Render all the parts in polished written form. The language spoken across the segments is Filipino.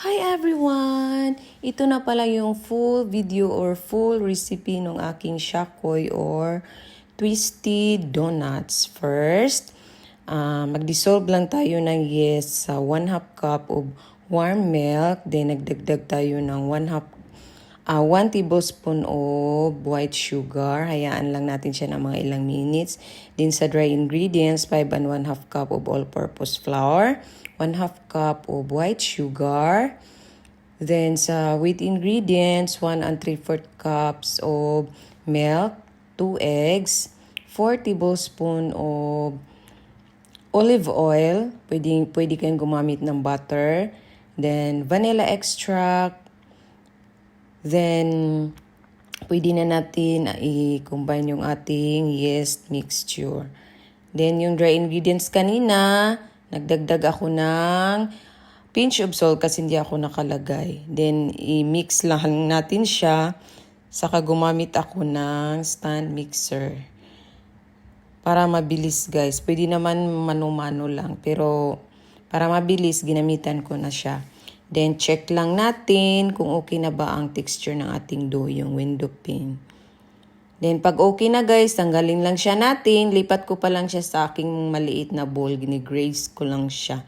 Hi everyone! Ito na pala yung full video or full recipe ng aking shakoy or twisty donuts. First, mag-dissolve lang tayo ng yes sa 1/2 cup of warm milk. Then, nagdagdag tayo ng 1 tablespoon of white sugar. Hayaan lang natin siya ng mga ilang minutes. Then sa dry ingredients, 5 and 1/2 cup of all-purpose flour, 1/2 cup of white sugar. Then sa wheat ingredients, 1 and 3/4 cups of milk, 2 eggs, 4 tablespoon of olive oil. Pwede kayong gumamit ng butter. Then vanilla extract. Then, pwede na natin i-combine yung ating yeast mixture. Then, yung dry ingredients kanina, nagdagdag ako ng pinch of salt kasi hindi ako nakalagay. Then, i-mix lang natin siya. Saka gumamit ako ng stand mixer. Para mabilis guys. Pwede naman mano-mano lang. Pero, para mabilis, ginamitan ko na siya. Then, check lang natin kung okay na ba ang texture ng ating dough, yung window pane. Then, pag okay na guys, tanggalin lang siya natin. Lipat ko pa lang siya sa aking maliit na bowl. Gini-graze ko lang siya.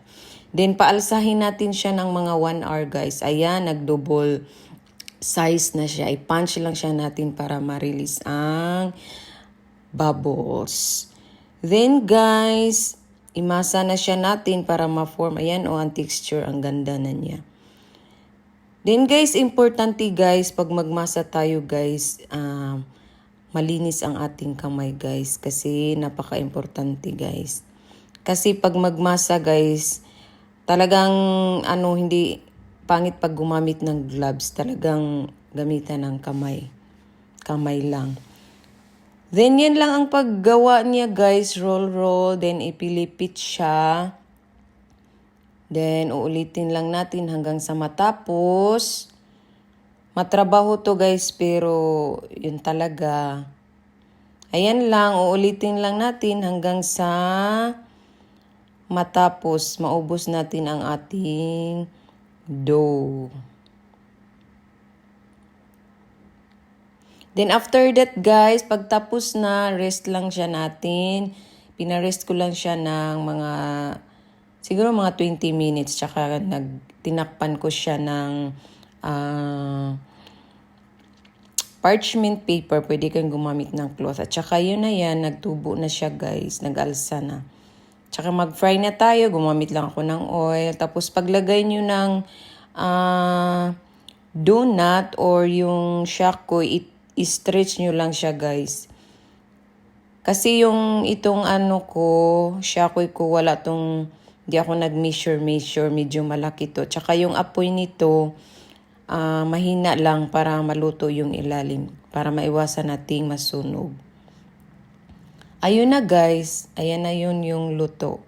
Then, paalsahin natin siya ng mga 1 hour guys. Ayan, nag-double size na siya. I-punch lang siya natin para ma-release ang bubbles. Then guys, imasa na siya natin para ma-form. Ayan ang texture, ang ganda na niya. Then guys, importante guys, pag magmasa tayo guys, malinis ang ating kamay guys. Kasi napaka-importante guys. Kasi pag magmasa guys, talagang hindi pangit pag gumamit ng gloves. Talagang gamitan ng kamay. Kamay lang. Then, yan lang ang paggawa niya, guys. Roll. Then, ipilipit siya. Then, uulitin lang natin hanggang sa matapos. Matrabaho to, guys. Pero, yun talaga. Ayan lang. Uulitin lang natin hanggang sa matapos. Maubos natin ang ating dough. Then after that guys, pagtapos na, rest lang siya natin. Pinarest ko lang siya ng siguro mga 20 minutes. Tsaka tinakpan ko siya ng parchment paper. Pwede kang gumamit ng cloth. At tsaka yun na yan, nagtubo na siya guys. Nag-alsa na. Tsaka mag-fry na tayo. Gumamit lang ako ng oil. Tapos paglagay nyo ng donut or yung shakoy, i-stretch nyo lang siya guys. Kasi yung itong shakoy ko, hindi ako nag-measure, medyo malaki to. Tsaka yung apoy nito, mahina lang para maluto yung ilalim. Para maiwasan nating masunog. Ayun na guys, ayan na yun yung luto.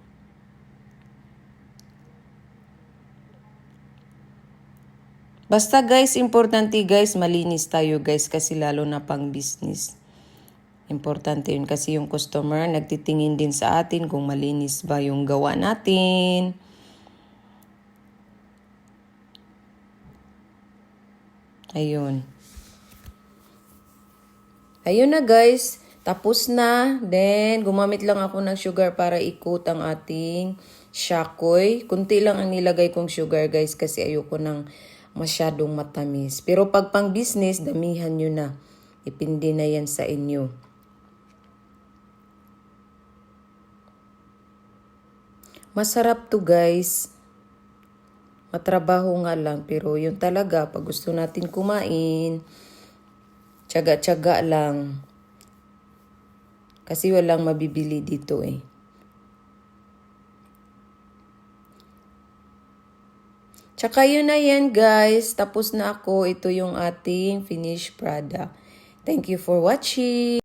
Basta guys, importante guys, malinis tayo guys kasi lalo na pang business. Importante yun kasi yung customer nagtitingin din sa atin kung malinis ba yung gawa natin. Ayun. Ayun na guys, tapos na. Then, gumamit lang ako ng sugar para i-coat ang ating shakoy. Kunti lang ang nilagay kong sugar guys kasi ayoko ng masyadong matamis. Pero pag pang business, damihan nyo na. Ipindi na yan sa inyo. Masarap to guys. Matrabaho nga lang. Pero yun talaga, pag gusto natin kumain, tiyaga-tiyaga lang. Kasi walang mabibili dito eh. Tsaka yun na yan guys. Tapos na ako. Ito yung ating finished product. Thank you for watching.